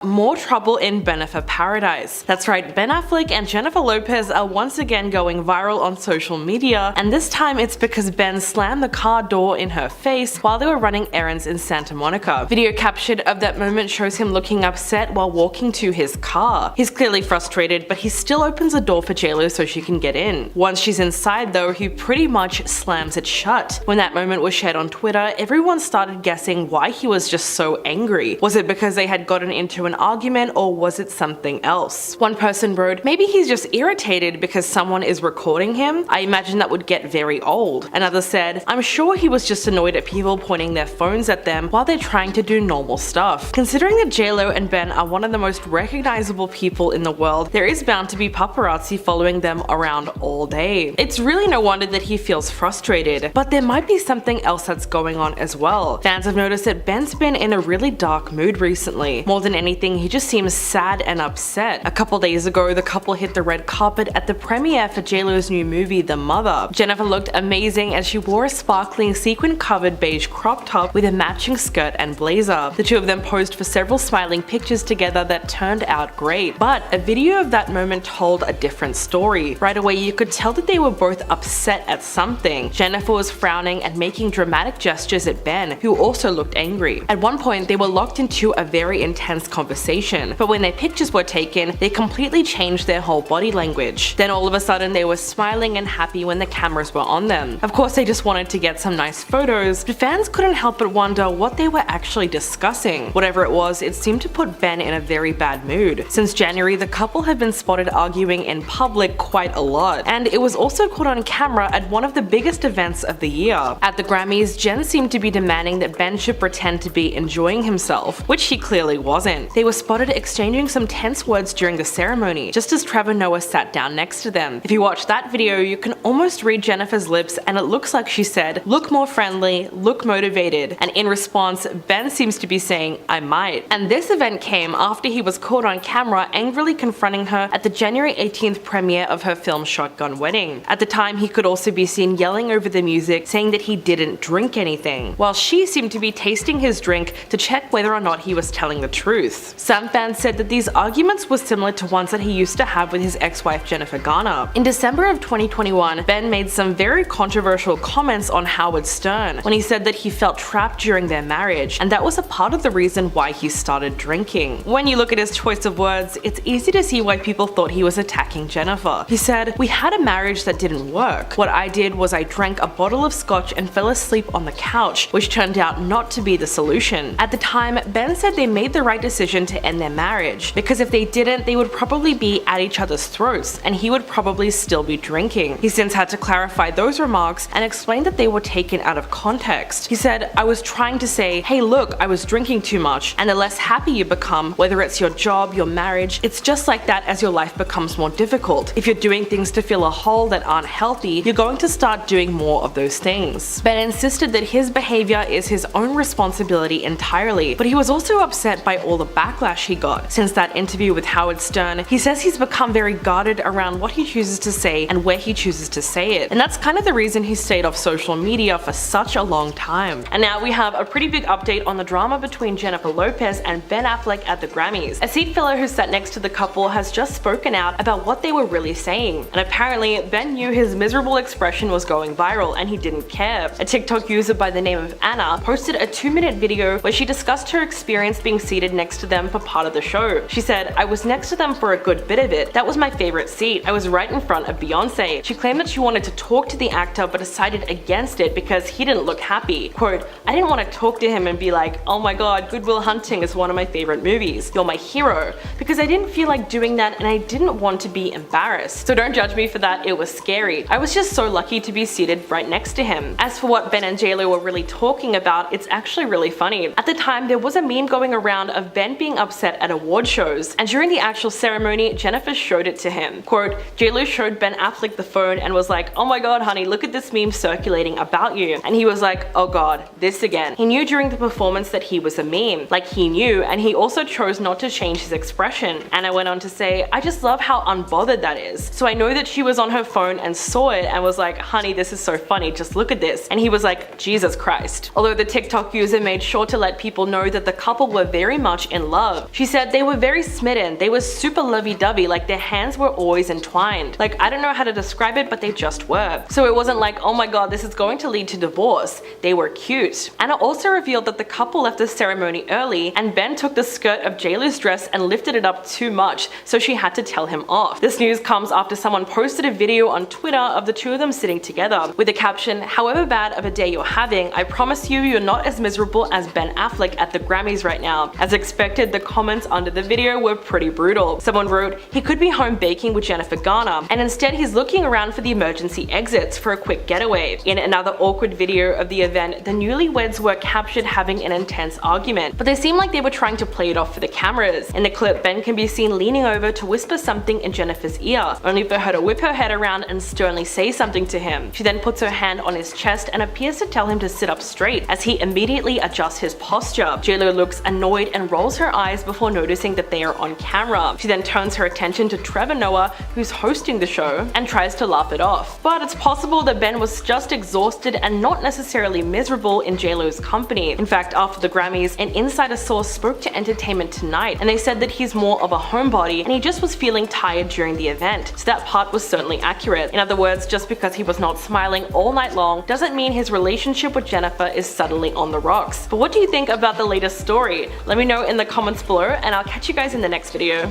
More trouble in Bennifer paradise. That's right, Ben Affleck and Jennifer Lopez are once again going viral on social media, and this time it's because Ben slammed the car door in her face while they were running errands in Santa Monica. Video captured of that moment shows him looking upset while walking to his car. He's clearly frustrated, but he still opens the door for JLo so she can get in. Once she's inside though, he pretty much slams it shut. When that moment was shared on Twitter, everyone started guessing why he was just so angry. Was it because they had gotten into an argument, or was it something else? One person wrote, maybe he's just irritated because someone is recording him. I imagine that would get very old. Another said, I'm sure he was just annoyed at people pointing their phones at them while they're trying to do normal stuff. Considering that JLo and Ben are one of the most recognizable people in the world, there is bound to be paparazzi following them around all day. It's really no wonder that he feels frustrated, but there might be something else that's going on as well. Fans have noticed that Ben's been in a really dark mood recently. More than anything, he just seems sad and upset. A couple days ago, the couple hit the red carpet at the premiere for JLo's new movie, The Mother. Jennifer looked amazing as she wore a sparkling sequin-covered beige crop top with a matching skirt and blazer. The two of them posed for several smiling pictures together that turned out great, but a video of that moment told a different story. Right away, you could tell that they were both upset at something. Jennifer was frowning and making dramatic gestures at Ben, who also looked angry. At one point, they were locked into a very intense conversation, but when their pictures were taken, they completely changed their whole body language. Then all of a sudden they were smiling and happy when the cameras were on them. Of course they just wanted to get some nice photos, but fans couldn't help but wonder what they were actually discussing. Whatever it was, it seemed to put Ben in a very bad mood. Since January, the couple had been spotted arguing in public quite a lot, and it was also caught on camera at one of the biggest events of the year. At the Grammys, Jen seemed to be demanding that Ben should pretend to be enjoying himself, which he clearly wasn't. They were spotted exchanging some tense words during the ceremony, just as Trevor Noah sat down next to them. If you watch that video, you can almost read Jennifer's lips, and it looks like she said, "Look more friendly, look motivated," and in response, Ben seems to be saying, "I might." And this event came after he was caught on camera angrily confronting her at the January 18th premiere of her film Shotgun Wedding. At the time, he could also be seen yelling over the music, saying that he didn't drink anything, while she seemed to be tasting his drink to check whether or not he was telling the truth. Some fans said that these arguments were similar to ones that he used to have with his ex-wife Jennifer Garner. In December of 2021, Ben made some very controversial comments on Howard Stern when he said that he felt trapped during their marriage, and that was a part of the reason why he started drinking. When you look at his choice of words, it's easy to see why people thought he was attacking Jennifer. He said, "We had a marriage that didn't work. What I did was I drank a bottle of scotch and fell asleep on the couch, which turned out not to be the solution." At the time, Ben said they made the right decision to end their marriage, because if they didn't, they would probably be at each other's throats and he would probably still be drinking. He since had to clarify those remarks and explain that they were taken out of context. He said, "I was trying to say, hey look, I was drinking too much, and the less happy you become, whether it's your job, your marriage, it's just like that as your life becomes more difficult. If you're doing things to fill a hole that aren't healthy, you're going to start doing more of those things." Ben insisted that his behavior is his own responsibility entirely, but he was also upset by all the backlash he got. Since that interview with Howard Stern, he says he's become very guarded around what he chooses to say and where he chooses to say it, and that's kind of the reason he stayed off social media for such a long time. And now we have a pretty big update on the drama between Jennifer Lopez and Ben Affleck at the Grammys. A seat filler who sat next to the couple has just spoken out about what they were really saying, and apparently Ben knew his miserable expression was going viral and he didn't care. A TikTok user by the name of Anna posted a 2-minute video where she discussed her experience being seated next to them for part of the show. She said, "I was next to them for a good bit of it. That was my favorite seat. I was right in front of Beyonce." She claimed that she wanted to talk to the actor but decided against it because he didn't look happy. Quote, "I didn't want to talk to him and be like, oh my god, Good Will Hunting is one of my favorite movies. You're my hero," because I didn't feel like doing that and I didn't want to be embarrassed. So don't judge me for that, it was scary. I was just so lucky to be seated right next to him. As for what Ben and JLo were really talking about, it's actually really funny. At the time, there was a meme going around of Ben being upset at award shows, and during the actual ceremony, Jennifer showed it to him. Quote, "JLo showed Ben Affleck the phone and was like, oh my god honey, look at this meme circulating about you," and he was like, oh god, this again. He knew during the performance that he was a meme, like he knew, and he also chose not to change his expression. And I went on to say, "I just love how unbothered that is. So I know that she was on her phone and saw it and was like, honey, this is so funny, just look at this," and he was like, Jesus Christ. Although the TikTok user made sure to let people know that the couple were very much in love. She said they were very smitten, they were super lovey-dovey, like their hands were always entwined. Like, I don't know how to describe it, but they just were. So it wasn't like, oh my god, this is going to lead to divorce. They were cute. Anna also revealed that the couple left the ceremony early, and Ben took the skirt of JLo's dress and lifted it up too much, so she had to tell him off. This news comes after someone posted a video on Twitter of the two of them sitting together, with the caption, "However bad of a day you're having, I promise you you're not as miserable as Ben Affleck at the Grammys right now." As expected, the comments under the video were pretty brutal. Someone wrote, "He could be home baking with Jennifer Garner, and instead he's looking around for the emergency exits for a quick getaway." In another awkward video of the event, the newlyweds were captured having an intense argument, but they seemed like they were trying to play it off for the cameras. In the clip, Ben can be seen leaning over to whisper something in Jennifer's ear, only for her to whip her head around and sternly say something to him. She then puts her hand on his chest and appears to tell him to sit up straight, as he immediately adjusts his posture. JLo looks annoyed and rolls her eyes before noticing that they are on camera. She then turns her attention to Trevor Noah, who's hosting the show, and tries to laugh it off. But it's possible that Ben was just exhausted and not necessarily miserable in JLo's company. In fact, after the Grammys, an insider source spoke to Entertainment Tonight, and they said that he's more of a homebody and he just was feeling tired during the event. So that part was certainly accurate. In other words, just because he was not smiling all night long doesn't mean his relationship with Jennifer is suddenly on the rocks. But what do you think about the latest story? Let me know in the comments below, and I'll catch you guys in the next video.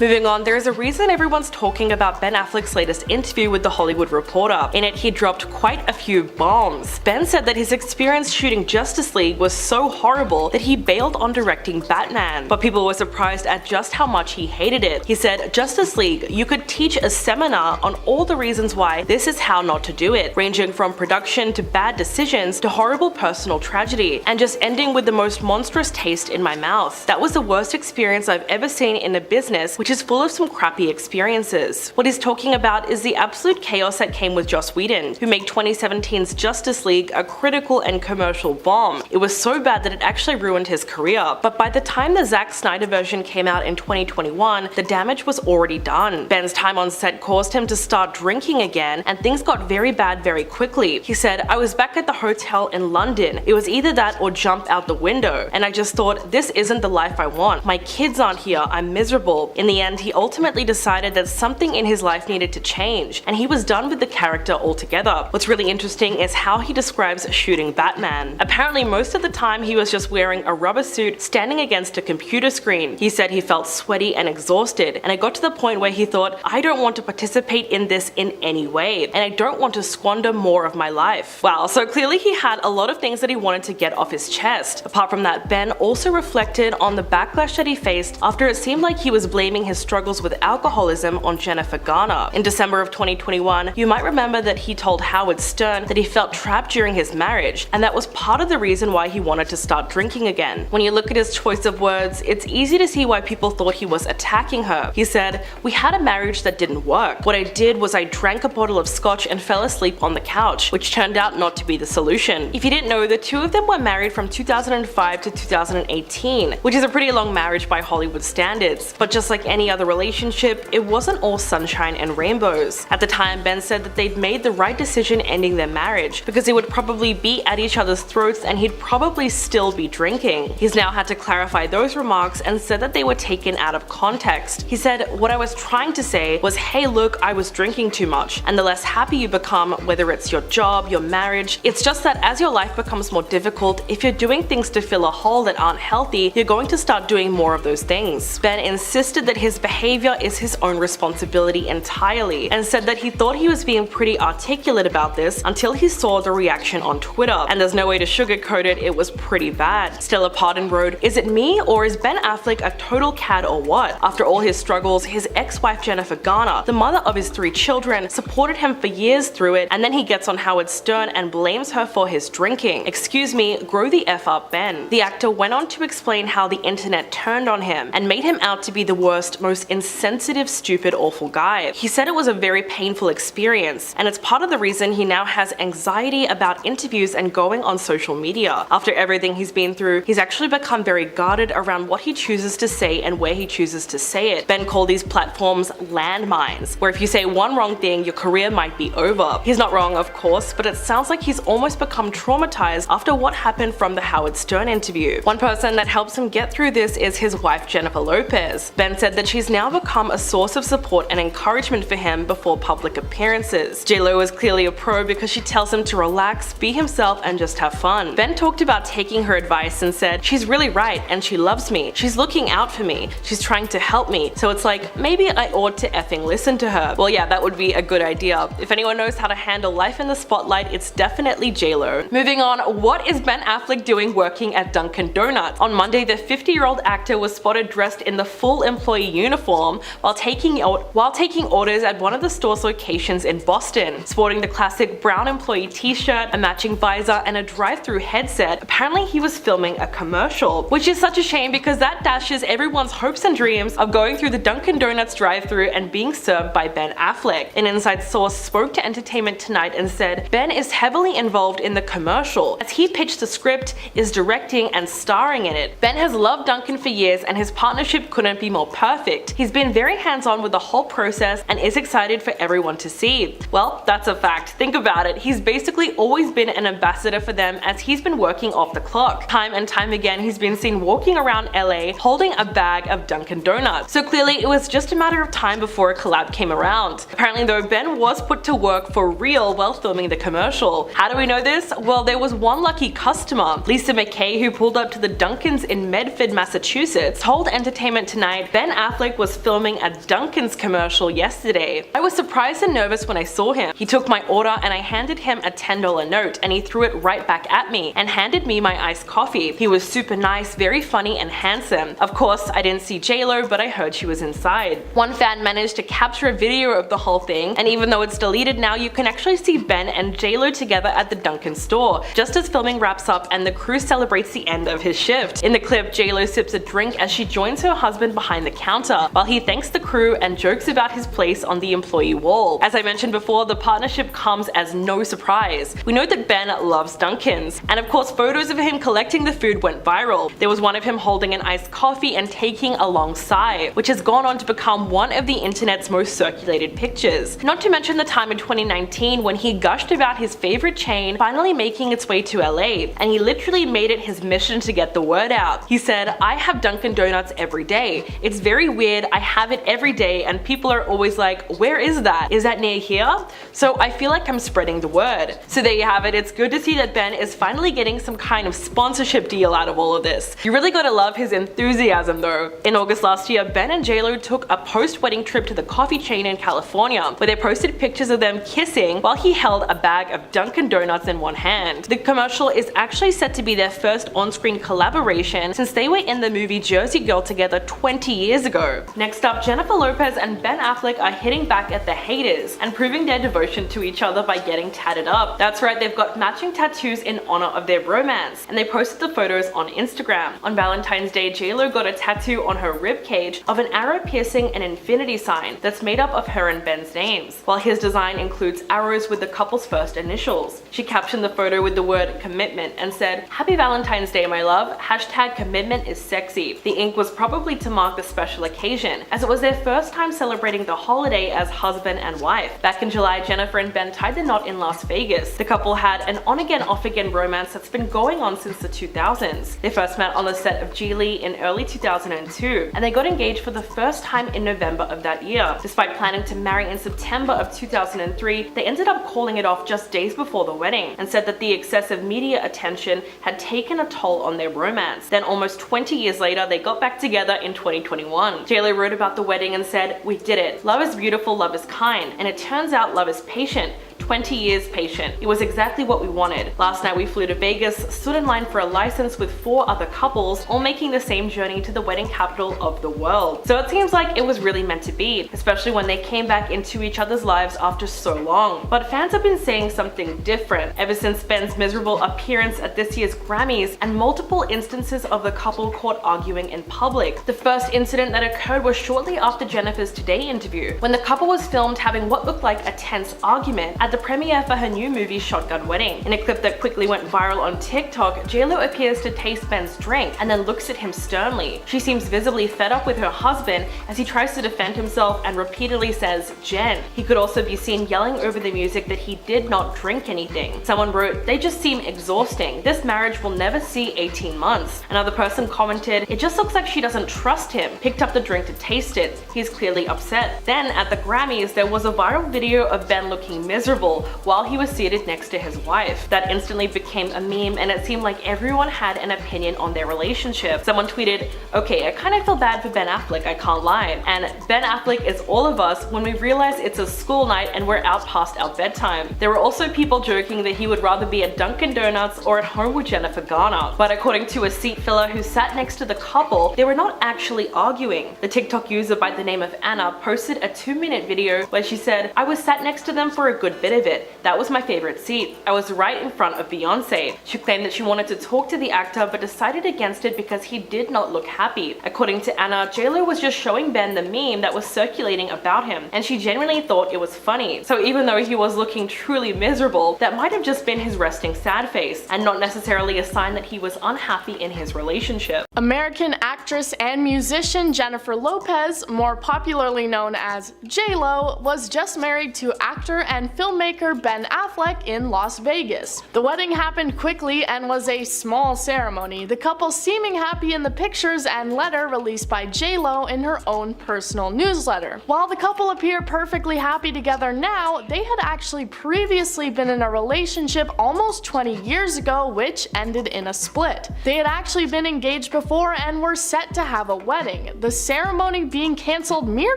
Moving on, there is a reason everyone's talking about Ben Affleck's latest interview with The Hollywood Reporter. In it, he dropped quite a few bombs. Ben said that his experience shooting Justice League was so horrible that he bailed on directing Batman. But people were surprised at just how much he hated it. He said, "Justice League, you could teach a seminar on all the reasons why this is how not to do it, ranging from production to bad decisions to horrible personal tragedy, and just ending with the most monstrous taste in my mouth. That was the worst experience I've ever seen in a business which is full of some crappy experiences." What he's talking about is the absolute chaos that came with Joss Whedon, who made 2017's Justice League a critical and commercial bomb. It was so bad that it actually ruined his career. But by the time the Zack Snyder version came out in 2021, the damage was already done. Ben's time on set caused him to start drinking again, and things got very bad very quickly. He said, "I was back at the hotel in London. It was either that or jump out the window. And I just thought, this isn't the life I want. My kids aren't here. I'm miserable." In the end, he ultimately decided that something in his life needed to change, and he was done with the character altogether. What's really interesting is how he describes shooting Batman. Apparently, most of the time he was just wearing a rubber suit standing against a computer screen. He said he felt sweaty and exhausted, and it got to the point where he thought, "I don't want to participate in this in any way, and I don't want to squander more of my life." Wow, so clearly he had a lot of things that he wanted to get off his chest. Apart from that, Ben also reflected on the backlash that he faced after it seemed like he was blaming his struggles with alcoholism on Jennifer Garner. In December of 2021, you might remember that he told Howard Stern that he felt trapped during his marriage, and that was part of the reason why he wanted to start drinking again. When you look at his choice of words, it's easy to see why people thought he was attacking her. He said, "We had a marriage that didn't work. What I did was I drank a bottle of scotch and fell asleep on the couch, which turned out not to be the solution." If you didn't know, the two of them were married from 2005 to 2018, which is a pretty long marriage by Hollywood standards. But just like any other relationship, it wasn't all sunshine and rainbows. At the time, Ben said that they'd made the right decision ending their marriage, because they would probably be at each other's throats and he'd probably still be drinking. He's now had to clarify those remarks and said that they were taken out of context. He said, "What I was trying to say was, hey look, I was drinking too much, and the less happy you become, whether it's your job, your marriage, it's just that as your life becomes more difficult, if you're doing things to fill a hole that aren't healthy, you're going to start doing more of those things." Ben insisted that his behavior is his own responsibility entirely, and said that he thought he was being pretty articulate about this until he saw the reaction on Twitter, and there's no way to sugarcoat it, it was pretty bad. Stella Pardon wrote, "Is it me, or is Ben Affleck a total cad or what? After all his struggles, his ex-wife Jennifer Garner, the mother of his 3 children, supported him for years through it, and then he gets on Howard Stern and blames her for his drinking. Excuse me, grow the F up, Ben." The actor went on to explain how the internet turned on him and made him out to be the worst most insensitive, stupid, awful guy. He said it was a very painful experience, and it's part of the reason he now has anxiety about interviews and going on social media. After everything he's been through, he's actually become very guarded around what he chooses to say and where he chooses to say it. Ben called these platforms landmines, where if you say one wrong thing, your career might be over. He's not wrong, of course, but it sounds like he's almost become traumatized after what happened from the Howard Stern interview. One person that helps him get through this is his wife Jennifer Lopez. Ben said that she's now become a source of support and encouragement for him before public appearances. J-Lo is clearly a pro because she tells him to relax, be himself, and just have fun. Ben talked about taking her advice and said, "She's really right and she loves me. She's looking out for me. She's trying to help me. So it's like, maybe I ought to effing listen to her." Well, yeah, that would be a good idea. If anyone knows how to handle life in the spotlight, it's definitely J-Lo. Moving on, what is Ben Affleck doing working at Dunkin Donuts? On Monday, the 50-year-old actor was spotted dressed in the full employee uniform while taking orders at one of the store's locations in Boston. Sporting the classic brown employee t-shirt, a matching visor, and a drive-through headset, apparently he was filming a commercial, which is such a shame because that dashes everyone's hopes and dreams of going through the Dunkin Donuts drive-through and being served by Ben Affleck. An inside source spoke to Entertainment Tonight and said Ben is heavily involved in the commercial, as he pitched the script, is directing and starring in it. Ben has loved Dunkin for years and his partnership couldn't be more perfect. He's been very hands-on with the whole process and is excited for everyone to see. Well, that's a fact. Think about it. He's basically always been an ambassador for them as he's been working off the clock. Time and time again, he's been seen walking around LA holding a bag of Dunkin Donuts. So clearly it was just a matter of time before a collab came around. Apparently though, Ben was put to work for real while filming the commercial. How do we know this? Well, there was one lucky customer, Lisa McKay, who pulled up to the Dunkins in Medford, Massachusetts, told Entertainment Tonight Ben Affleck was filming a Dunkin's commercial yesterday. "I was surprised and nervous when I saw him. He took my order and I handed him a $10 note and he threw it right back at me and handed me my iced coffee. He was super nice, very funny and handsome. Of course, I didn't see J-Lo, but I heard she was inside." One fan managed to capture a video of the whole thing, and even though it's deleted now, you can actually see Ben and J-Lo together at the Dunkin store, just as filming wraps up and the crew celebrates the end of his shift. In the clip, J-Lo sips a drink as she joins her husband behind the counter, while he thanks the crew and jokes about his place on the employee wall. As I mentioned before, the partnership comes as no surprise. We know that Ben loves Dunkins, and of course photos of him collecting the food went viral. There was one of him holding an iced coffee and taking a long sigh, which has gone on to become one of the internet's most circulated pictures. Not to mention the time in 2019 when he gushed about his favorite chain finally making its way to LA, and he literally made it his mission to get the word out. He said, "I have Dunkin Donuts every day. It's very weird, I have it every day and people are always like, where is that? Is that near here? So I feel like I'm spreading the word." So there you have it. It's good to see that Ben is finally getting some kind of sponsorship deal out of all of this. You really gotta love his enthusiasm though. In August last year, Ben and J-Lo took a post-wedding trip to the coffee chain in California, where they posted pictures of them kissing while he held a bag of Dunkin Donuts in one hand. The commercial is actually set to be their first on-screen collaboration since they were in the movie Jersey Girl together 20 years ago. Next up, Jennifer Lopez and Ben Affleck are hitting back at the haters and proving their devotion to each other by getting tatted up. That's right, they've got matching tattoos in honor of their romance, and they posted the photos on Instagram. On Valentine's Day, J-Lo got a tattoo on her ribcage of an arrow piercing an infinity sign that's made up of her and Ben's names, while his design includes arrows with the couple's first initials. She captioned the photo with the word commitment and said, "Happy Valentine's Day, my love. Hashtag commitment is sexy." The ink was probably to mark the special occasion, as it was their first time celebrating the holiday as husband and wife. Back in July, Jennifer and Ben tied the knot in Las Vegas. The couple had an on-again, off-again romance that's been going on since the 2000s. They first met on the set of Geely in early 2002, and they got engaged for the first time in November of that year. Despite planning to marry in September of 2003, they ended up calling it off just days before the wedding, and said that the excessive media attention had taken a toll on their romance. Then almost 20 years later, they got back together in 2021. J-Lo wrote about the wedding and said, "We did it. Love is beautiful, love is kind, and it turns out love is patient. 20 years patient. It was exactly what we wanted. Last night we flew to Vegas, stood in line for a license with 4 other couples, all making the same journey to the wedding capital of the world. So it seems like it was really meant to be, especially when they came back into each other's lives after so long. But fans have been saying something different ever since Ben's miserable appearance at this year's Grammys and multiple instances of the couple caught arguing in public. The first incident that occurred was shortly after Jennifer's Today interview, when the couple was filmed having what looked like a tense argument at the premiere for her new movie Shotgun Wedding. In a clip that quickly went viral on TikTok, JLo appears to taste Ben's drink and then looks at him sternly. She seems visibly fed up with her husband as he tries to defend himself and repeatedly says, "Jen." He could also be seen yelling over the music that he did not drink anything. Someone wrote, "They just seem exhausting. This marriage will never see 18 months. Another person commented, "It just looks like she doesn't trust him." Picked up the drink to taste it. He's clearly upset. Then at the Grammys, there was a viral video of Ben looking miserable while he was seated next to his wife. That instantly became a meme, and it seemed like everyone had an opinion on their relationship. Someone tweeted, "Okay, I kind of feel bad for Ben Affleck, I can't lie." And Ben Affleck is all of us when we realize it's a school night and we're out past our bedtime. There were also people joking that he would rather be at Dunkin Donuts or at home with Jennifer Garner. But according to a seat filler who sat next to the couple, they were not actually arguing. The TikTok user by the name of Anna posted a 2-minute video where she said, "I was sat next to them for a good bit of it. That was my favorite seat. I was right in front of Beyonce." She claimed that she wanted to talk to the actor but decided against it because he did not look happy. According to Anna, JLo was just showing Ben the meme that was circulating about him, and she genuinely thought it was funny. So even though he was looking truly miserable, that might have just been his resting sad face, and not necessarily a sign that he was unhappy in his relationship. American actress and musician Jennifer Lopez, more popularly known as JLo, was just married to actor and filmmaker Ben Affleck in Las Vegas. The wedding happened quickly and was a small ceremony, the couple seeming happy in the pictures and letter released by JLo in her own personal newsletter. While the couple appear perfectly happy together now, they had actually previously been in a relationship almost 20 years ago, which ended in a split. They had actually been engaged before and were set to have a wedding, the ceremony being cancelled mere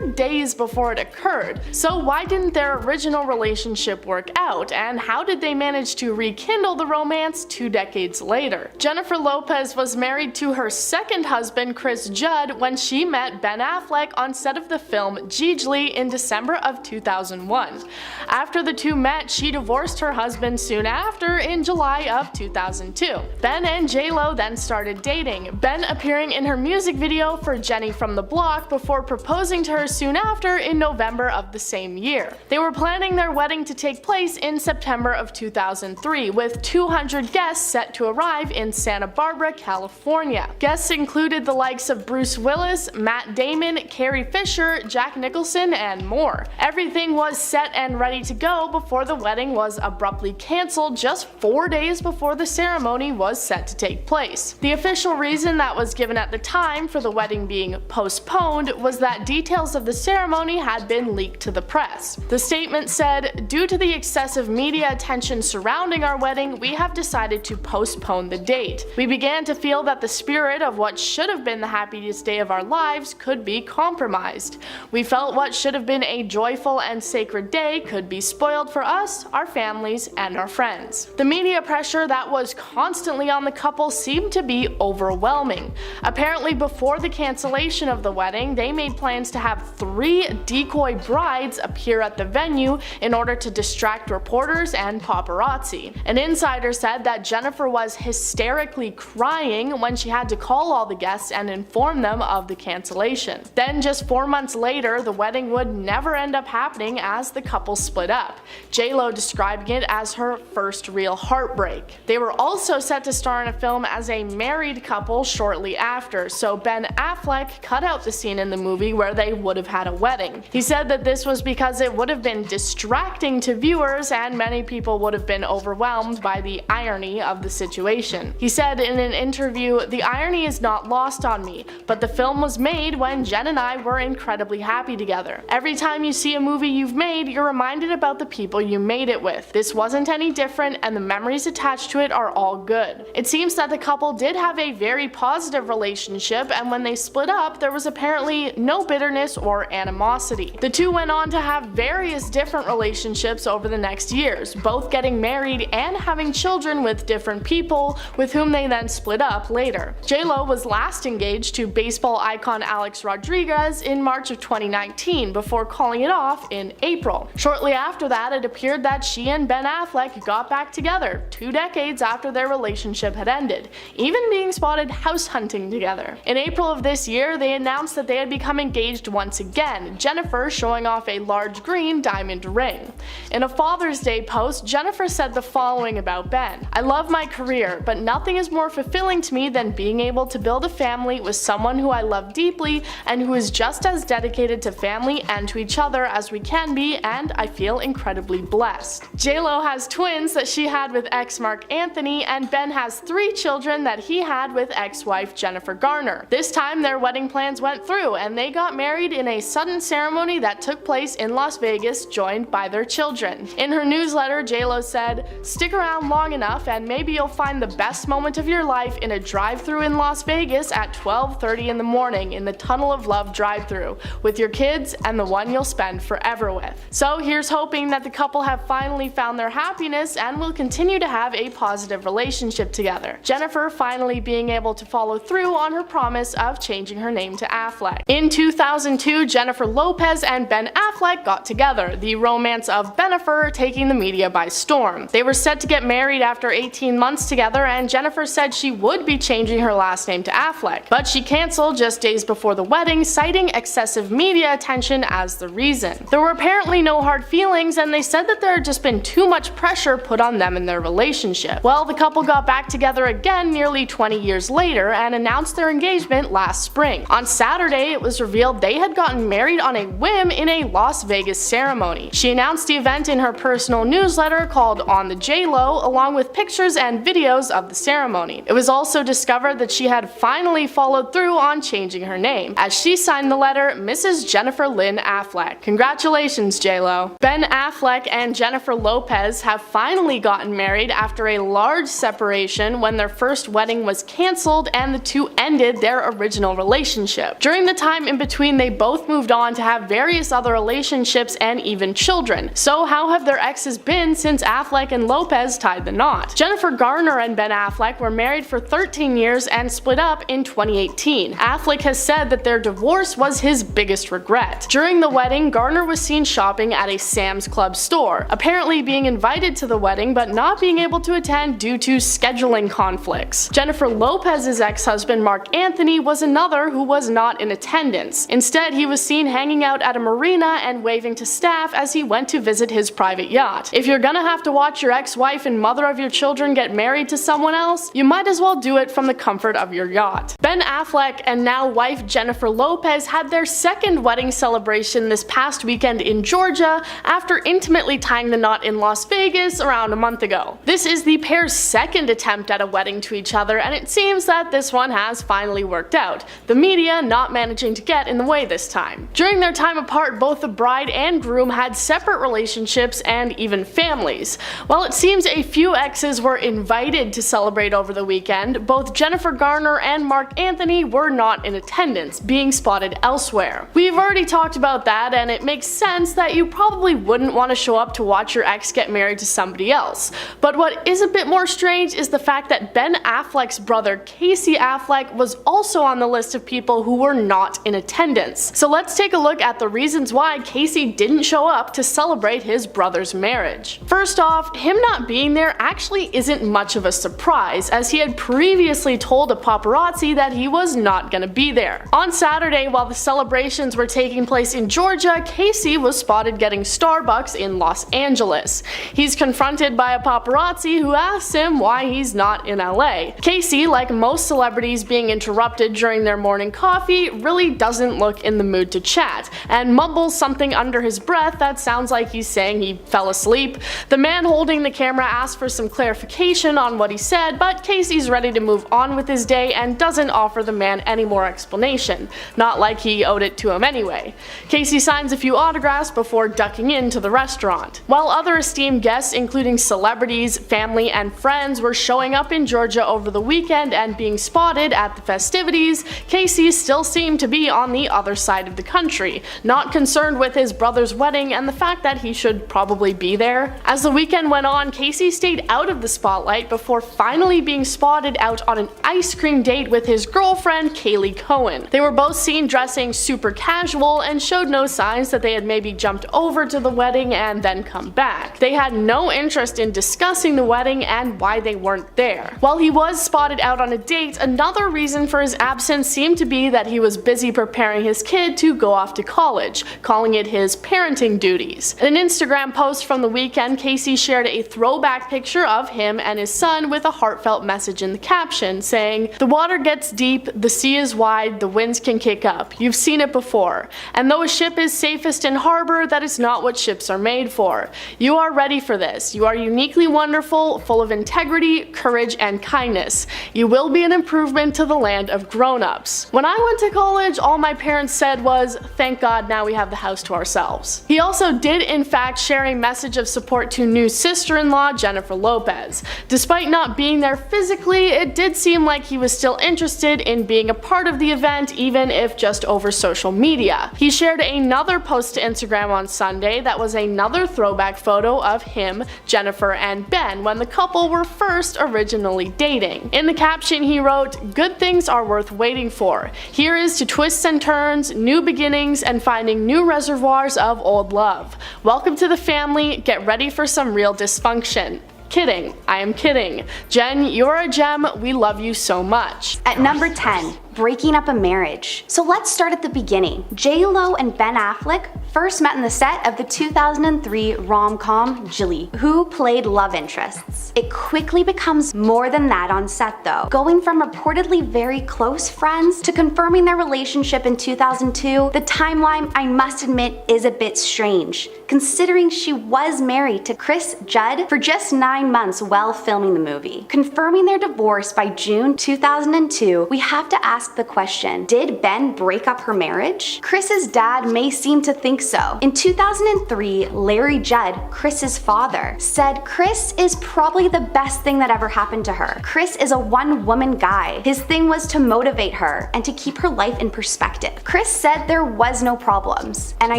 days before it occurred. So why didn't their original relationship work out, and how did they manage to rekindle the romance 2 decades later? Jennifer Lopez was married to her second husband, Chris Judd, when she met Ben Affleck on set of the film Gigli in December of 2001. After the two met, she divorced her husband soon after in July of 2002. Ben and JLo then started dating, Ben appearing in her music video for Jenny from the Block before proposing to her soon after in November of the same year. They were planning their wedding to take place in September of 2003, with 200 guests set to arrive in Santa Barbara, California. Guests included the likes of Bruce Willis, Matt Damon, Carrie Fisher, Jack Nicholson, and more. Everything was set and ready to go before the wedding was abruptly cancelled just 4 days before the ceremony was set to take place. The official reason that was given at the time for the wedding being postponed was that details of the ceremony had been leaked to the press. The statement said, "Due to the excessive media attention surrounding our wedding, we have decided to postpone the date. We began to feel that the spirit of what should have been the happiest day of our lives could be compromised. We felt what should have been a joyful and sacred day could be spoiled for us, our families, and our friends." The media pressure that was constantly on the couple seemed to be overwhelming. Apparently, before the cancellation of the wedding, they made plans to have 3 decoy brides appear at the venue in order to distract reporters and paparazzi. An insider said that Jennifer was hysterically crying when she had to call all the guests and inform them of the cancellation. Then just 4 months later, the wedding would never end up happening as the couple split up, JLo describing it as her first real heartbreak. They were also set to star in a film as a married couple shortly after, so Ben Affleck cut out the scene in the movie where they would have had a wedding. He said that this was because it would have been distracting to viewers and many people would have been overwhelmed by the irony of the situation. He said in an interview, "The irony is not lost on me, but the film was made when Jen and I were incredibly happy together. Every time you see a movie you've made, you're reminded about the people you made it with. This wasn't any different, and the memories attached to it are all good." It seems that the couple did have a very positive relationship, and when they split up, there was apparently no bitterness or animosity. The two went on to have various different relationships relationships over the next years, both getting married and having children with different people, with whom they then split up later. J.Lo was last engaged to baseball icon Alex Rodriguez in March of 2019 before calling it off in April. Shortly after that, it appeared that she and Ben Affleck got back together 2 decades after their relationship had ended, even being spotted house hunting together. In April of this year, they announced that they had become engaged once again, Jennifer showing off a large green diamond ring. In a Father's Day post, Jennifer said the following about Ben: "I love my career, but nothing is more fulfilling to me than being able to build a family with someone who I love deeply and who is just as dedicated to family and to each other as we can be, and I feel incredibly blessed." J.Lo has twins that she had with ex Mark Anthony, and Ben has 3 children that he had with ex-wife Jennifer Garner. This time their wedding plans went through and they got married in a sudden ceremony that took place in Las Vegas, joined by their children. In her newsletter, J.Lo said, "Stick around long enough and maybe you'll find the best moment of your life in a drive-thru in Las Vegas at 12:30 in the morning in the Tunnel of Love drive-thru with your kids and the one you'll spend forever with." So here's hoping that the couple have finally found their happiness and will continue to have a positive relationship together. Jennifer finally being able to follow through on her promise of changing her name to Affleck. In 2002, Jennifer Lopez and Ben Affleck got together, the romance of Bennifer taking the media by storm. They were set to get married after 18 months together, and Jennifer said she would be changing her last name to Affleck, but she canceled just days before the wedding, citing excessive media attention as the reason. There were apparently no hard feelings, and they said that there had just been too much pressure put on them in their relationship. Well, the couple got back together again nearly 20 years later and announced their engagement last spring. On Saturday, it was revealed they had gotten married on a whim in a Las Vegas ceremony. She announced the event in her personal newsletter called On the J.Lo, along with pictures and videos of the ceremony. It was also discovered that she had finally followed through on changing her name, as she signed the letter Mrs. Jennifer Lynn Affleck. Congratulations, J.Lo. Ben Affleck and Jennifer Lopez have finally gotten married after a large separation when their first wedding was cancelled and the two ended their original relationship. During the time in between, they both moved on to have various other relationships and even children. So how have their exes been since Affleck and Lopez tied the knot? Jennifer Garner and Ben Affleck were married for 13 years and split up in 2018. Affleck has said that their divorce was his biggest regret. During the wedding, Garner was seen shopping at a Sam's Club store, apparently being invited to the wedding but not being able to attend due to scheduling conflicts. Jennifer Lopez's ex-husband Mark Anthony was another who was not in attendance. Instead, he was seen hanging out at a marina and waving to staff as he went to visit his private yacht. If you're gonna have to watch your ex-wife and mother of your children get married to someone else, you might as well do it from the comfort of your yacht. Ben Affleck and now wife Jennifer Lopez had their second wedding celebration this past weekend in Georgia after intimately tying the knot in Las Vegas around a month ago. This is the pair's second attempt at a wedding to each other, and it seems that this one has finally worked out, the media not managing to get in the way this time. During their time apart, both the bride and groom had separate relationships and even families. While it seems a few exes were invited to celebrate over the weekend, both Jennifer Garner and Mark Anthony were not in attendance, being spotted elsewhere. We've already talked about that, and it makes sense that you probably wouldn't want to show up to watch your ex get married to somebody else. But what is a bit more strange is the fact that Ben Affleck's brother Casey Affleck was also on the list of people who were not in attendance. So let's take a look at the reasons why Casey didn't show up to celebrate his brother's marriage. First off, him not being there actually isn't much of a surprise, as he had previously told a paparazzi that he was not gonna be there. On Saturday, while the celebrations were taking place in Georgia, Casey was spotted getting Starbucks in Los Angeles. He's confronted by a paparazzi who asks him why he's not in LA. Casey, like most celebrities being interrupted during their morning coffee, really doesn't look in the mood to chat, and mumbles something under his breath that sounds like he's saying he fell asleep. The man holding the camera asks for some clarification on what he said, but Casey's ready to move on with his day and doesn't offer the man any more explanation, not like he owed it to him anyway. Casey signs a few autographs before ducking into the restaurant. While other esteemed guests, including celebrities, family, and friends, were showing up in Georgia over the weekend and being spotted at the festivities, Casey still seemed to be on the other side of the country, not concerned with his brother's wedding and the fact that he should should probably be there. As the weekend went on, Casey stayed out of the spotlight before finally being spotted out on an ice cream date with his girlfriend Kaylee Cohen. They were both seen dressing super casual and showed no signs that they had maybe jumped over to the wedding and then come back. They had no interest in discussing the wedding and why they weren't there. While he was spotted out on a date, another reason for his absence seemed to be that he was busy preparing his kid to go off to college, calling it his parenting duties. In an Instagram post from the weekend, Casey shared a throwback picture of him and his son with a heartfelt message in the caption saying, "The water gets deep, the sea is wide, the winds can kick up. You've seen it before. And though a ship is safest in harbor, that is not what ships are made for. You are ready for this. You are uniquely wonderful, full of integrity, courage, and kindness. You will be an improvement to the land of grown-ups. When I went to college, all my parents said was, thank God now we have the house to ourselves." He also did in fact share a message of support to new sister-in-law Jennifer Lopez. Despite not being there physically, it did seem like he was still interested in being a part of the event, even if just over social media. He shared another post to Instagram on Sunday that was another throwback photo of him, Jennifer, and Ben when the couple were first originally dating. In the caption he wrote, "Good things are worth waiting for. Here is to twists and turns, new beginnings, and finding new reservoirs of old love. Welcome to the family, get ready for some real dysfunction." Kidding, I am kidding. Jen, you're a gem, we love you so much. At number 10, breaking up a marriage. So let's start at the beginning. J.Lo and Ben Affleck first met in the set of the 2003 rom-com Jilly, who played love interests. It quickly becomes more than that on set though, going from reportedly very close friends to confirming their relationship in 2002. The timeline, I must admit, is a bit strange, considering she was married to Chris Judd for just 9 months while filming the movie. Confirming their divorce by June 2002, we have to ask the question, did Ben break up her marriage? Chris's dad may seem to think so. In 2003, Larry Judd, Chris's father, said Chris is probably the best thing that ever happened to her. Chris is a one-woman guy. His thing was to motivate her and to keep her life in perspective. Chris said there was no problems, and I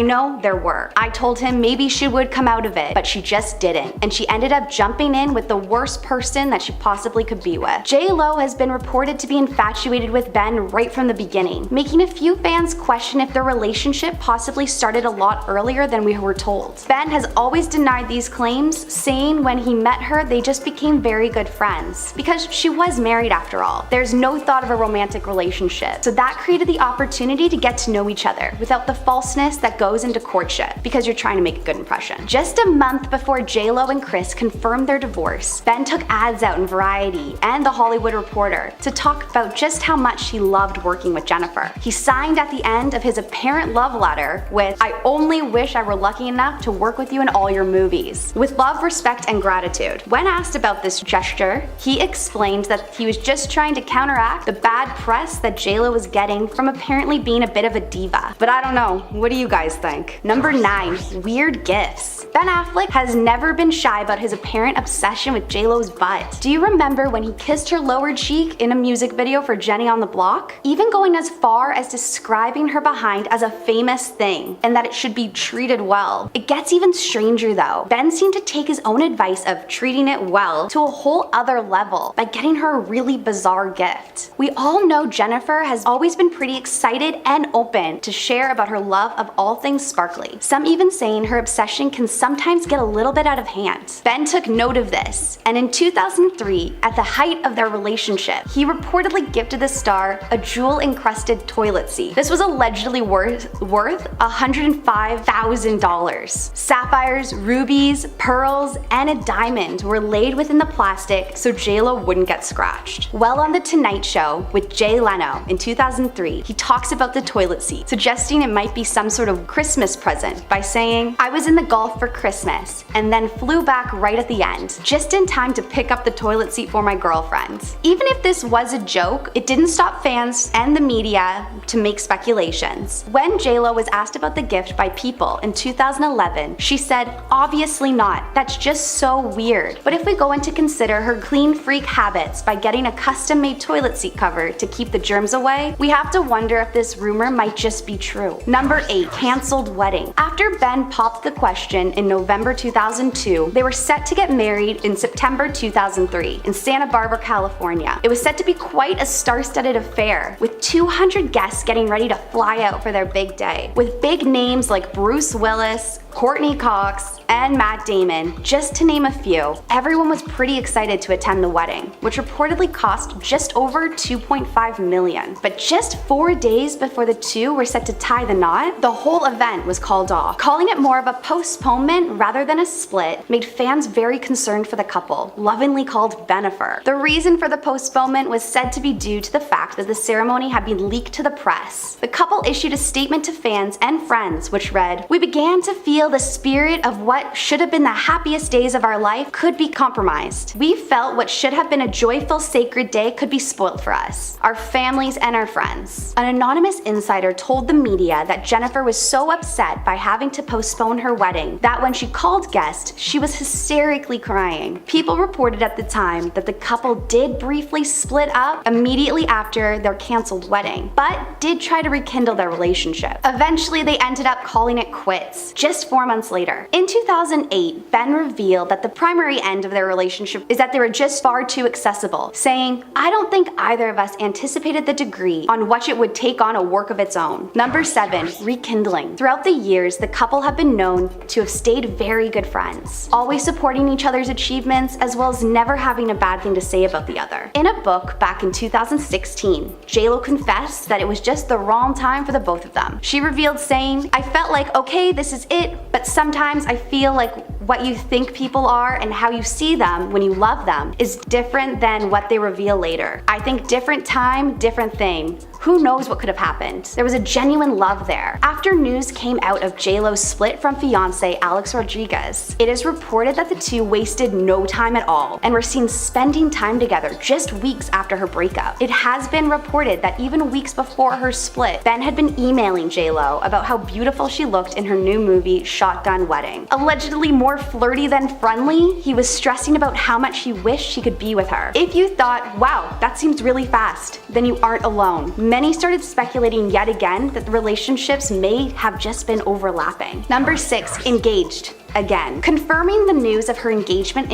know there were. I told him maybe she would come out of it, but she just didn't, and she ended up jumping in with the worst person that she possibly could be with. J.Lo has been reported to be infatuated with Ben right from the beginning, making a few fans question if their relationship possibly started a lot earlier than we were told. Ben has always denied these claims, saying when he met her they just became very good friends, because she was married after all. There's no thought of a romantic relationship, so that created the opportunity to get to know each other without the falseness that goes into courtship, because you're trying to make a good impression. Just a month before J.Lo and Chris confirmed their divorce, Ben took ads out in Variety and The Hollywood Reporter to talk about just how much he loved working with Jennifer. He signed at the end of his apparent love letter with, "I only wish I were lucky enough to work with you in all your movies. With love, respect, and gratitude." When asked about this gesture, he explained that he was just trying to counteract the bad press that J.Lo was getting from apparently being a bit of a diva. But I don't know, what do you guys think? Number 9, weird gifts. Ben Affleck has never been shy about his apparent obsession with J.Lo's butt. Do you remember when he kissed her lower cheek in a music video for Jenny on the Block? Even going as far as describing her behind as a famous thing, and that it should be treated well. It gets even stranger though. Ben seemed to take his own advice of treating it well to a whole other level by getting her a really bizarre gift. We all know Jennifer has always been pretty excited and open to share about her love of all things sparkly, some even saying her obsession can sometimes get a little bit out of hand. Ben took note of this, and in 2003, at the height of their relationship, he reportedly gifted the star a jewel-encrusted toilet seat. This was allegedly worth $105,000. Sapphires, rubies, pearls, and a diamond were laid within the plastic so J.Lo wouldn't get scratched. Well, on The Tonight Show with Jay Leno in 2003, he talks about the toilet seat, suggesting it might be some sort of Christmas present by saying, "I was in the Gulf for Christmas and then flew back right at the end, just in time to pick up the toilet seat for my girlfriend." Even if this was a joke, it didn't stop fans and the media to make speculations. When JLo was asked about the gift by People in 2011, she said, "Obviously not. That's just so weird." But if we go in to consider her clean freak habits by getting a custom-made toilet seat cover to keep the germs away, we have to wonder if this rumor might just be true. Number 8. Canceled wedding. After Ben popped the question in November 2002, they were set to get married in September 2003 in Santa Barbara, California. It was set to be quite a star-studded affair, with 200 guests getting ready to fly out for their big day. With big names like Bruce Willis, Courtney Cox, and Matt Damon, just to name a few. Everyone was pretty excited to attend the wedding, which reportedly cost just over $2.5 million. But just 4 days before the two were set to tie the knot, the whole event was called off. Calling it more of a postponement rather than a split made fans very concerned for the couple, lovingly called Bennifer. The reason for the postponement was said to be due to the fact that the ceremony had been leaked to the press. The couple issued a statement to fans and friends which read, "We began to feel the spirit of what should have been the happiest days of our life could be compromised. We felt what should have been a joyful, sacred day could be spoiled for us, our families, and our friends." An anonymous insider told the media that Jennifer was so upset by having to postpone her wedding that when she called guests, she was hysterically crying. People reported at the time that the couple did briefly split up immediately after their canceled wedding, but did try to rekindle their relationship. Eventually, they ended up calling it quits, just 4 months later. In 2008, Ben revealed that the primary end of their relationship is that they were just far too accessible, saying, "I don't think either of us anticipated the degree on which it would take on a work of its own." Number 7. Rekindling. Throughout the years, the couple have been known to have stayed very good friends, always supporting each other's achievements as well as never having a bad thing to say about the other. In a book back in 2016, JLo confessed that it was just the wrong time for the both of them. She revealed saying, "I felt like, okay, this is it, but sometimes I feel like what you think people are and how you see them when you love them is different than what they reveal later. I think different time, different thing. Who knows what could have happened? There was a genuine love there." After news came out of JLo's split from fiancé Alex Rodriguez, it is reported that the two wasted no time at all and were seen spending time together just weeks after her breakup. It has been reported that even weeks before her split, Ben had been emailing JLo about how beautiful she looked in her new movie Shotgun Wedding. Allegedly more flirty than friendly, he was stressing about how much he wished he could be with her. If you thought, wow, that seems really fast, then you aren't alone. Many started speculating yet again that the relationships may have just been overlapping. Number 6. Engaged. Again, confirming the news of her engagement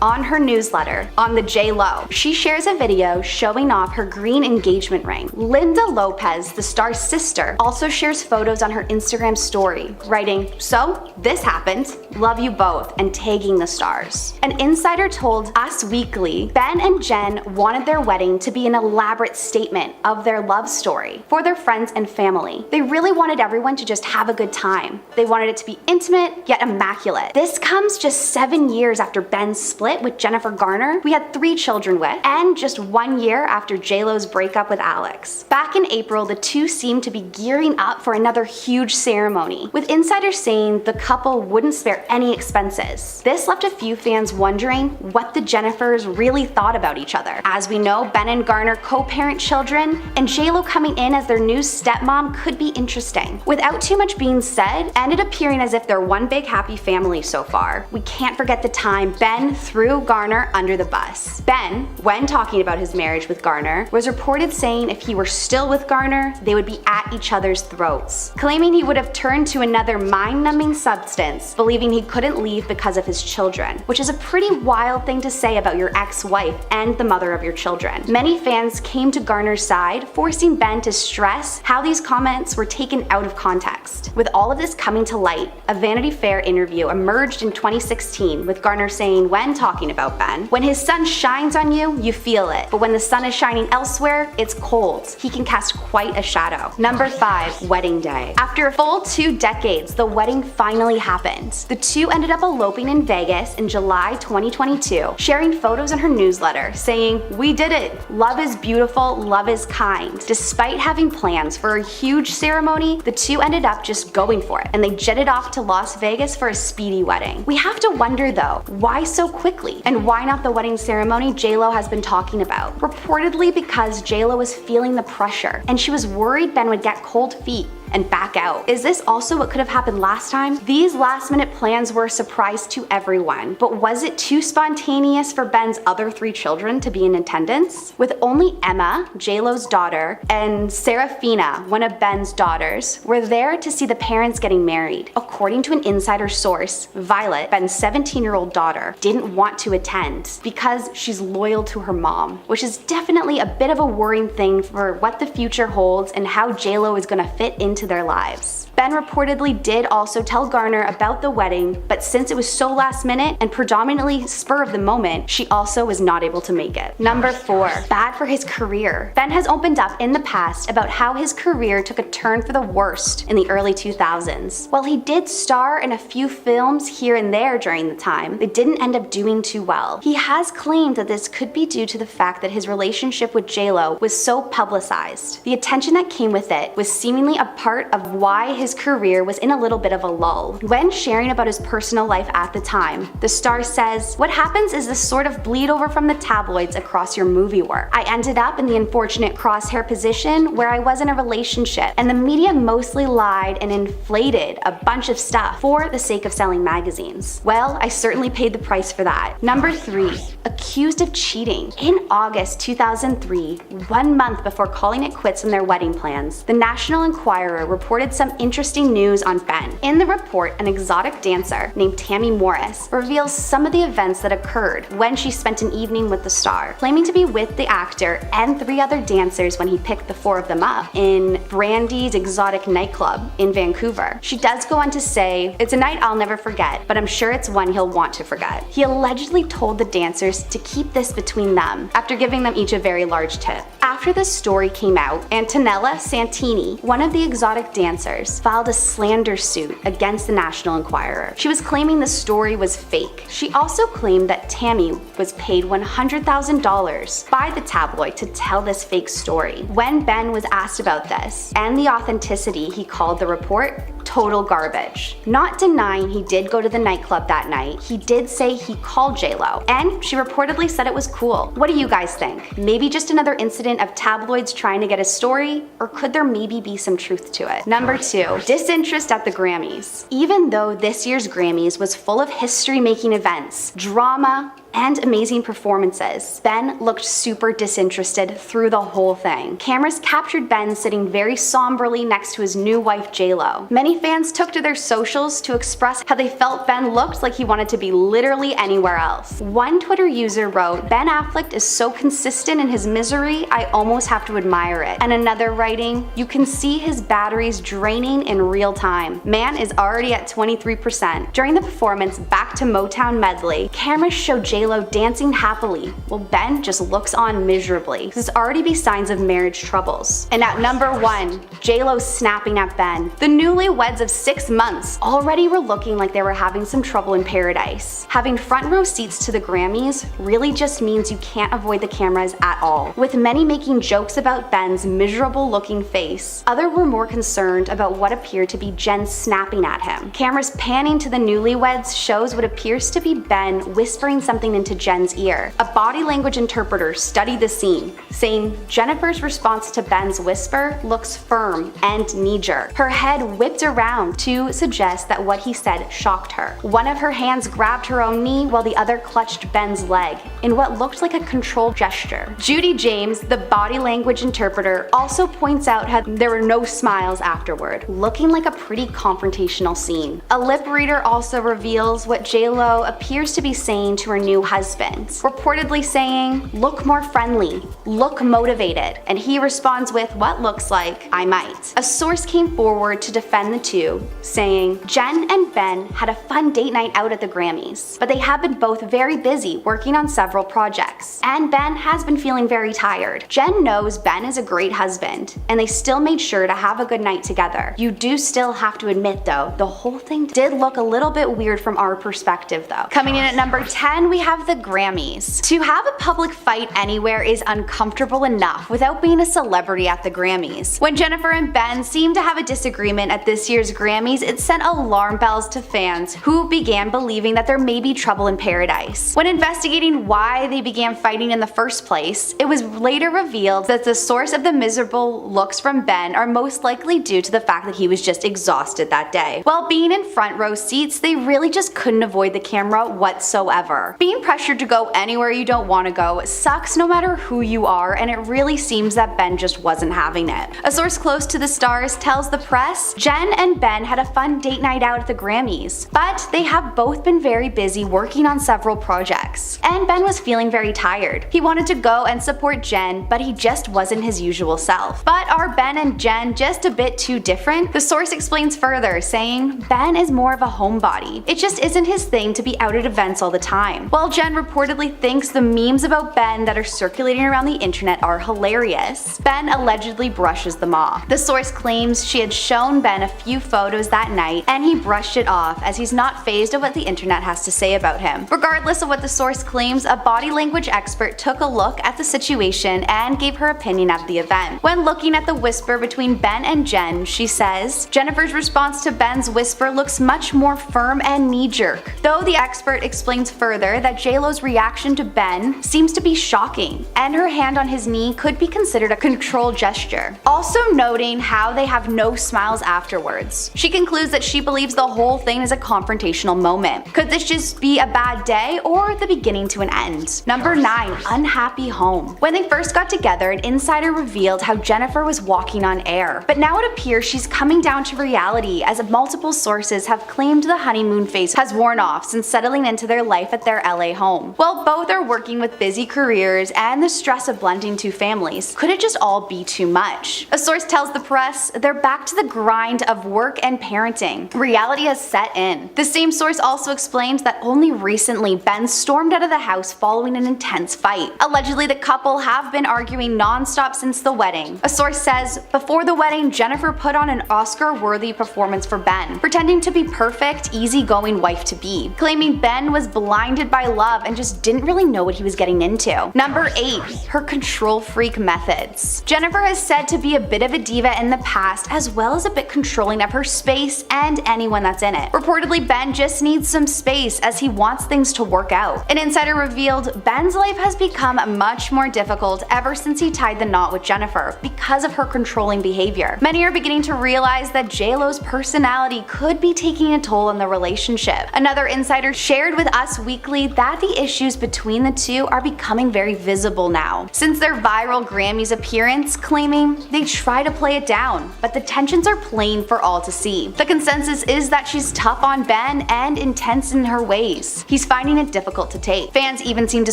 on her newsletter on the JLo. She shares a video showing off her green engagement ring. Linda Lopez, the star's sister, also shares photos on her Instagram story, writing, "So, this happened. Love you both," and tagging the stars. An insider told Us Weekly, Ben and Jen wanted their wedding to be an elaborate statement of their love story for their friends and family. They really wanted everyone to just have a good time. They wanted it to be intimate, yet immaculate. This comes just 7 years after Ben's split with Jennifer Garner, we had 3 children with, and just 1 year after JLo's breakup with Alex. Back in April, the two seemed to be gearing up for another huge ceremony, with insiders saying the couple wouldn't spare any expenses. This left a few fans wondering what the Jennifers really thought about each other. As we know, Ben and Garner co-parent children, and JLo coming in as their new stepmom could be interesting. Without too much being said, ended appearing as if they're one big happy family so far. We can't forget the time Ben threw Garner under the bus. Ben, when talking about his marriage with Garner, was reported saying if he were still with Garner, they would be at each other's throats, claiming he would have turned to another mind-numbing substance, believing he couldn't leave because of his children, which is a pretty wild thing to say about your ex-wife and the mother of your children. Many fans came to Garner's side, forcing Ben to stress how these comments were taken out of context. With all of this coming to light, a Vanity Fair interview emerged in 2016 with Garner saying when talking about Ben, "When his sun shines on you, you feel it, but when the sun is shining elsewhere, it's cold. He can cast quite a shadow." Number 5. Wedding day. After a full 2 decades, the wedding finally happened. The two ended up eloping in Vegas in July 2022, sharing photos in her newsletter saying, "We did it. Love is beautiful, love is kind." Despite having plans for a huge ceremony, the two ended up just going for it, and they jetted off to Las Vegas for a speedy wedding. We have to wonder though, why so quickly? And why not the wedding ceremony J-Lo has been talking about? Reportedly because J-Lo was feeling the pressure, and she was worried Ben would get cold feet and back out. Is this also what could have happened last time? These last minute plans were a surprise to everyone, but was it too spontaneous for Ben's other 3 children to be in attendance? With only Emma, J-Lo's daughter, and Serafina, one of Ben's daughters, were there to see the parents getting married. According to an insider source, Violet, Ben's 17-year-old daughter, didn't want to attend because she's loyal to her mom, which is definitely a bit of a worrying thing for what the future holds and how J-Lo is gonna fit into their lives. Ben reportedly did also tell Garner about the wedding, but since it was so last minute and predominantly spur of the moment, she also was not able to make it. Number 4, bad for his career. Ben has opened up in the past about how his career took a turn for the worst in the early 2000s. While he did star in a few films here and there during the time, they didn't end up doing too well. He has claimed that this could be due to the fact that his relationship with J-Lo was so publicized. The attention that came with it was seemingly a part of why his career was in a little bit of a lull. When sharing about his personal life at the time, the star says, "What happens is this sort of bleed over from the tabloids across your movie work. I ended up in the unfortunate crosshair position where I was in a relationship, and the media mostly lied and inflated a bunch of stuff for the sake of selling magazines. Well, I certainly paid the price for that." Number 3, accused of cheating. In August 2003, 1 month before calling it quits on their wedding plans, the National Enquirer reported some interesting news on Ben. In the report, an exotic dancer named Tammy Morris reveals some of the events that occurred when she spent an evening with the star, claiming to be with the actor and 3 other dancers when he picked the 4 of them up in Brandy's exotic nightclub in Vancouver. She does go on to say, "It's a night I'll never forget, but I'm sure it's one he'll want to forget." He allegedly told the dancers to keep this between them after giving them each a very large tip. After this story came out, Antonella Santini, one of the exotic dancers, filed a slander suit against the National Enquirer. She was claiming the story was fake. She also claimed that Tammy was paid $100,000 by the tabloid to tell this fake story. When Ben was asked about this and the authenticity, he called the report total garbage. Not denying he did go to the nightclub that night, he did say he called J-Lo, and she reportedly said it was cool. What do you guys think? Maybe just another incident of tabloids trying to get a story, or could there maybe be some truth to it? Number 2, disinterest at the Grammys. Even though this year's Grammys was full of history-making events, drama, and amazing performances, Ben looked super disinterested through the whole thing. Cameras captured Ben sitting very somberly next to his new wife J-Lo. Many fans took to their socials to express how they felt Ben looked like he wanted to be literally anywhere else. One Twitter user wrote, "Ben Affleck is so consistent in his misery, I almost have to admire it." And another writing, "You can see his batteries draining in real time. Man is already at 23%. During the performance Back to Motown medley, cameras show J-Lo dancing happily, while Ben just looks on miserably. This already be signs of marriage troubles. And at number 1, J-Lo snapping at Ben. The newlyweds of 6 months already were looking like they were having some trouble in paradise. Having front row seats to the Grammys really just means you can't avoid the cameras at all. With many making jokes about Ben's miserable looking face, others were more concerned about what appeared to be Jen snapping at him. Cameras panning to the newlyweds shows what appears to be Ben whispering something into Jen's ear. A body language interpreter studied the scene, saying Jennifer's response to Ben's whisper looks firm and knee-jerk. Her head whipped around to suggest that what he said shocked her. One of her hands grabbed her own knee while the other clutched Ben's leg in what looked like a controlled gesture. Judy James, the body language interpreter, also points out how there were no smiles afterward, looking like a pretty confrontational scene. A lip reader also reveals what J-Lo appears to be saying to her new husband, reportedly saying, "Look more friendly, look motivated," and he responds with what looks like, "I might." A source came forward to defend the two, saying, "Jen and Ben had a fun date night out at the Grammys, but they have been both very busy working on several projects, and Ben has been feeling very tired. Jen knows Ben is a great husband, and they still made sure to have a good night together. You do still have to admit though, the whole thing did look a little bit weird from our perspective though." Coming in at number 10, we have the Grammys. To have a public fight anywhere is uncomfortable enough without being a celebrity at the Grammys. When Jennifer and Ben seemed to have a disagreement at this year's Grammys, it sent alarm bells to fans who began believing that there may be trouble in paradise. When investigating why they began fighting in the first place, it was later revealed that the source of the miserable looks from Ben are most likely due to the fact that he was just exhausted that day. While being in front row seats, they really just couldn't avoid the camera whatsoever. Being pressured to go anywhere you don't want to go sucks no matter who you are, and it really seems that Ben just wasn't having it. A source close to the stars tells the press, Jen and Ben had a fun date night out at the Grammys, but they have both been very busy working on several projects. And Ben was feeling very tired. He wanted to go and support Jen, but he just wasn't his usual self. But are Ben and Jen just a bit too different? The source explains further, saying, Ben is more of a homebody. It just isn't his thing to be out at events all the time. While Jen reportedly thinks the memes about Ben that are circulating around the internet are hilarious, Ben allegedly brushes them off. The source claims she had shown Ben a few photos that night and he brushed it off as he's not fazed of what the internet has to say about him. Regardless of what the source claims, a body language expert took a look at the situation and gave her opinion at the event. When looking at the whisper between Ben and Jen, she says, Jennifer's response to Ben's whisper looks much more firm and knee-jerk. Though the expert explains further that JLo's reaction to Ben seems to be shocking, and her hand on his knee could be considered a control gesture. Also noting how they have no smiles afterwards. She concludes that she believes the whole thing is a confrontational moment. Could this just be a bad day or the beginning to an end? Number 9. Unhappy home. When they first got together, an insider revealed how Jennifer was walking on air, but now it appears she's coming down to reality as multiple sources have claimed the honeymoon phase has worn off since settling into their life at their LA home. While both are working with busy careers and the stress of blending two families, could it just all be too much? A source tells the press they're back to the grind of work and parenting. Reality has set in. The same source also explains that only recently Ben stormed out of the house following an intense fight. Allegedly, the couple have been arguing non-stop since the wedding. A source says, before the wedding, Jennifer put on an Oscar-worthy performance for Ben, pretending to be perfect, easygoing wife-to-be, claiming Ben was blinded by love and just didn't really know what he was getting into. Number 8. Her control freak methods. Jennifer has said to be a bit of a diva in the past, as well as a bit controlling of her space and anyone that's in it. Reportedly, Ben just needs some space as he wants things to work out. An insider revealed Ben's life has become much more difficult ever since he tied the knot with Jennifer because of her controlling behavior. Many are beginning to realize that JLo's personality could be taking a toll on the relationship. Another insider shared with Us Weekly that the issues between the two are becoming very visible now, since their viral Grammys appearance, claiming they try to play it down, but the tensions are plain for all to see. The consensus is that she's tough on Ben and intense in her ways. He's finding it difficult to take. Fans even seem to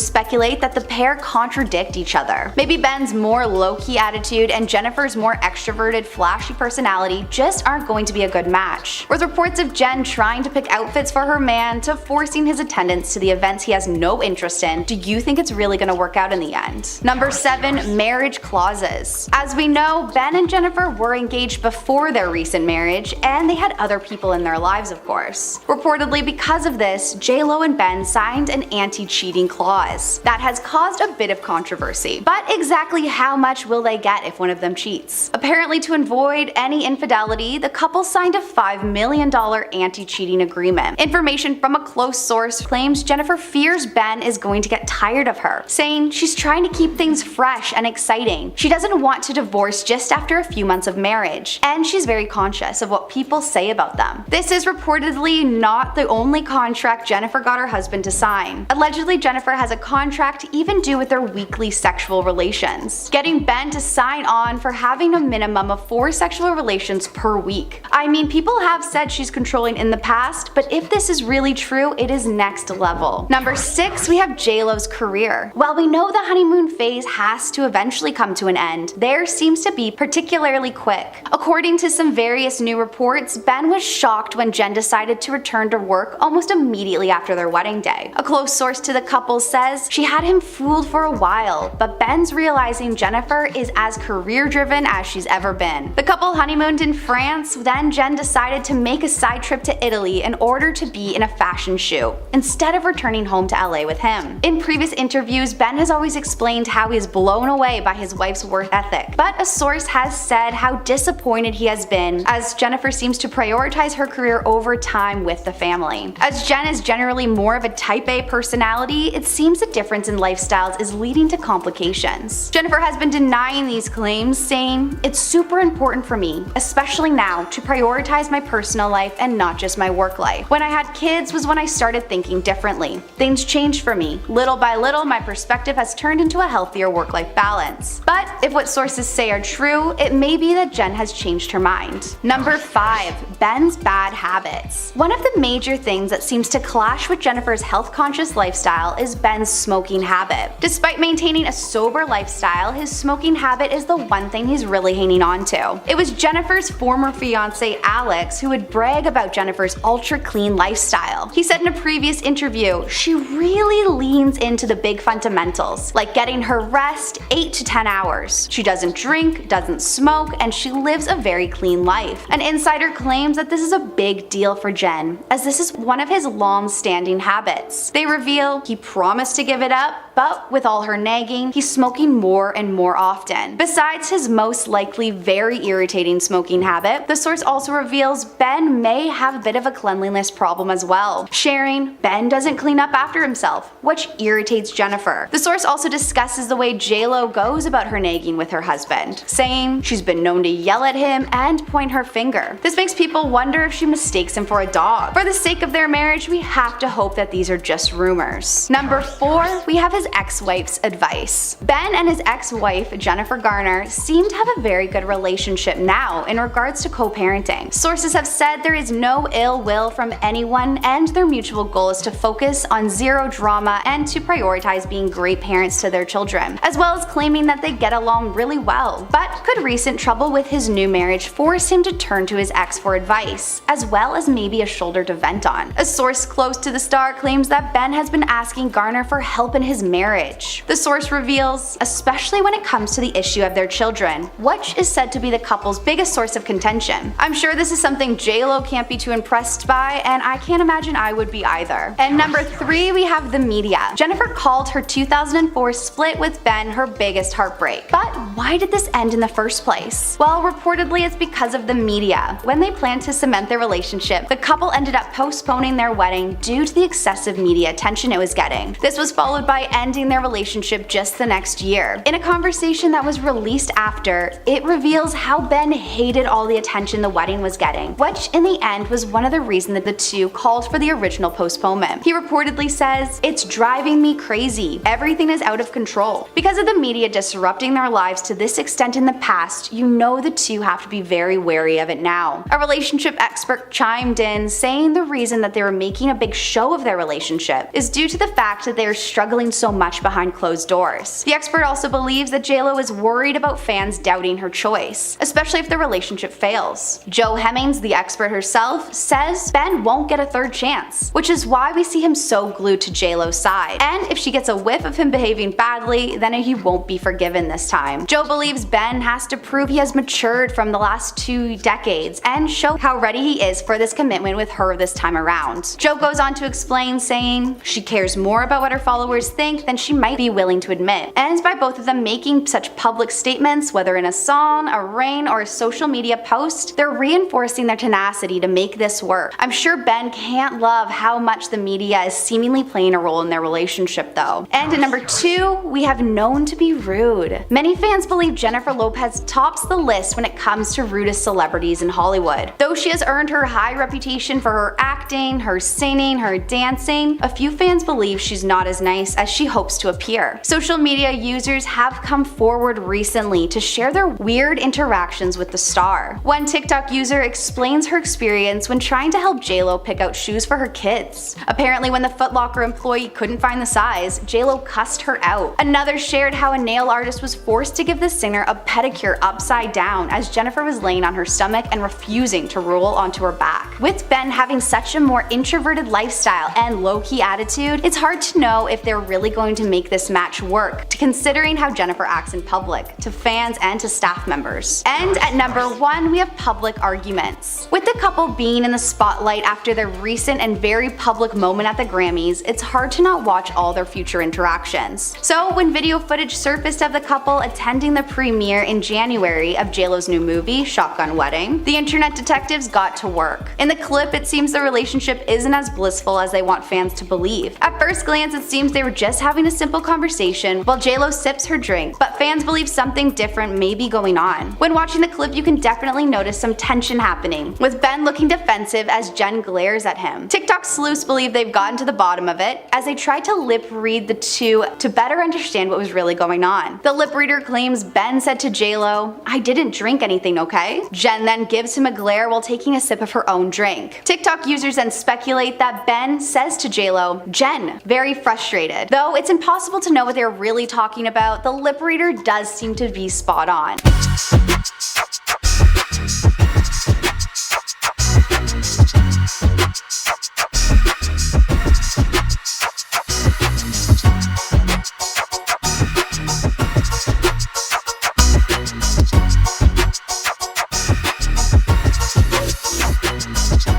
speculate that the pair contradict each other. Maybe Ben's more low-key attitude and Jennifer's more extroverted, flashy personality just aren't going to be a good match. With reports of Jen trying to pick outfits for her man to forcing his attendance to the events he has no interest in, do you think it's really going to work out in the end? Number 7. Marriage clauses. As we know, Ben and Jennifer were engaged before their recent marriage, and they had other people in their lives, of course. Reportedly, because of this, JLo and Ben signed an anti-cheating clause that has caused a bit of controversy. But exactly how much will they get if one of them cheats? Apparently, to avoid any infidelity, the couple signed a $5 million anti-cheating agreement. Information from a close source claims Jennifer fears Ben is going to get tired of her, saying she's trying to keep things fresh and exciting. She doesn't want to divorce just after a few months of marriage, and she's very conscious of what people say about them. This is reportedly not the only contract Jennifer got her husband to sign. Allegedly, Jennifer has a contract even due with their weekly sexual relations, getting Ben to sign on for having a minimum of 4 sexual relations per week. I mean, people have said she's controlling in the past, but if this is really true, it is next level. Number 6, we have JLo's career. While we know the honeymoon phase has to eventually come to an end, theirs seems to be particularly quick. According to some various new reports, Ben was shocked when Jen decided to return to work almost immediately after their wedding day. A close source to the couple says she had him fooled for a while, but Ben's realizing Jennifer is as career-driven as she's ever been. The couple honeymooned in France, then Jen decided to make a side trip to Italy in order to be in a fashion shoot, instead of returning home to LA with him. In previous interviews, Ben has always explained how he is blown away by his wife's work ethic, but a source has said how disappointed he has been as Jennifer seems to prioritize her career over time with the family. As Jen is generally more of a type A personality, it seems the difference in lifestyles is leading to complications. Jennifer has been denying these claims, saying, "It's super important for me, especially now, to prioritize my personal life and not just my work life. When I had kids was when I started thinking differently. Things changed for me. Little by little, my perspective has turned into a healthier work-life balance." But if what sources say are true, it may be that Jen has changed her mind. Number 5. Ben's bad habits. One of the major things that seems to clash with Jennifer's health-conscious lifestyle is Ben's smoking habit. Despite maintaining a sober lifestyle, his smoking habit is the one thing he's really hanging on to. It was Jennifer's former fiance Alex who would brag about Jennifer's ultra-clean lifestyle. He said in a previous interview, "She really leans into the big fundamentals, like getting her rest 8 to 10 hours. She doesn't drink, doesn't smoke, and she lives a very clean life." An insider claims that this is a big deal for Jen, as this is one of his long-standing habits. They reveal he promised to give it up, but with all her nagging, he's smoking more and more often. Besides his most likely very irritating smoking habit, the source also reveals Ben may have a bit of a cleanliness problem as well, sharing Ben doesn't clean up after himself, which irritates Jennifer. The source also discusses the way J-Lo goes about her nagging with her husband, saying she's been known to yell at him and point her finger. This makes people wonder if she mistakes him for a dog. For the sake of their marriage, we have to hope that these are just rumors. Number 4, we have his ex-wife's advice. Ben and his ex-wife, Jennifer Garner, seem to have a very good relationship now in regards to co-parenting. Sources have said there is no ill will from anyone, and their mutual goal is to focus on zero drama and to prioritize being great parents to their children, as well as claiming that they get along really well. But could recent trouble with his new marriage force him to turn to his ex for advice, as well as maybe a shoulder to vent on? A source close to the star claims that Ben has been asking Garner for help in his marriage. The source reveals, especially when it comes to the issue of their children, which is said to be the couple's biggest source of contention. I'm sure this is something J-Lo can't be too impressed by, and I can't imagine I would be either. And number 3, we have the media. Jennifer called her 2004 split with Ben her biggest heartbreak. But why did this end in the first place? Well, reportedly it's because of the media. When they planned to cement their relationship, the couple ended up postponing their wedding due to the excessive media attention it was getting. This was followed by ending their relationship just the next year. In a conversation that was released after, it reveals how Ben hated all the attention the wedding was getting, which in the end was one of the reasons that the two called for the original postponement. He reportedly says, "It's driving me crazy. Everything is out of control." Because of the media disrupting their lives to this extent in the past, you know the two have to be very wary of it now. A relationship expert chimed in, saying the reason that they were making a big show of their relationship is due to the fact that they are struggling so much behind closed doors. The expert also believes that J-Lo is worried about fans doubting her choice, especially if the relationship fails. Jo Hemmings, the expert herself, says Ben won't get a third chance, which is why we see him so glued to J-Lo's side. And if she gets a whiff of him behaving badly, then he won't be forgiven this time. Jo believes Ben has to prove he has matured from the last 2 decades and show how ready he is for this commitment with her this time around. Jo goes on to explain, saying she cares more about what her followers think than she might be willing to admit. And by both of them making such public statements, whether in a song, a reign, or a social media post, they're reinforcing their tenacity to make this work. I'm sure Ben can't love how much the media is seemingly playing a role in their relationship though. And at number 2, we have known to be rude. Many fans believe Jennifer Lopez tops the list when it comes to rudest celebrities in Hollywood. Though she has earned her high reputation for her acting, her singing, her dancing, a few fans believe she's not as nice as she hopes to appear. Social media users have come forward recently to share their weird interactions with the star. One TikTok user explains her experience when trying to help J-Lo pick out shoes for her kids. Apparently when the Foot Locker employee couldn't find the size, J-Lo cussed her out. Another shared how a nail artist was forced to give the singer a pedicure upside down as Jennifer was laying on her stomach and refusing to roll onto her back. With Ben having such a more introverted lifestyle and low-key attitude, it's hard to know if they're really going to make this match work, considering how Jennifer acts in public, to fans and to staff members. And at number 1, we have public arguments. With the couple being in the spotlight after their recent and very public moment at the Grammy, Grammys, it's hard to not watch all their future interactions. So when video footage surfaced of the couple attending the premiere in January of JLo's new movie, Shotgun Wedding, the internet detectives got to work. In the clip, it seems the relationship isn't as blissful as they want fans to believe. At first glance, it seems they were just having a simple conversation while JLo sips her drink, but fans believe something different may be going on. When watching the clip, you can definitely notice some tension happening, with Ben looking defensive as Jen glares at him. TikTok sleuths believe they've gotten to the bottom of it, as they try to lip read the two to better understand what was really going on. The lip reader claims Ben said to JLo, "I didn't drink anything, okay?" Jen then gives him a glare while taking a sip of her own drink. TikTok users then speculate that Ben says to JLo, "Jen," very frustrated. Though it's impossible to know what they're really talking about, the lip reader does seem to be spot on.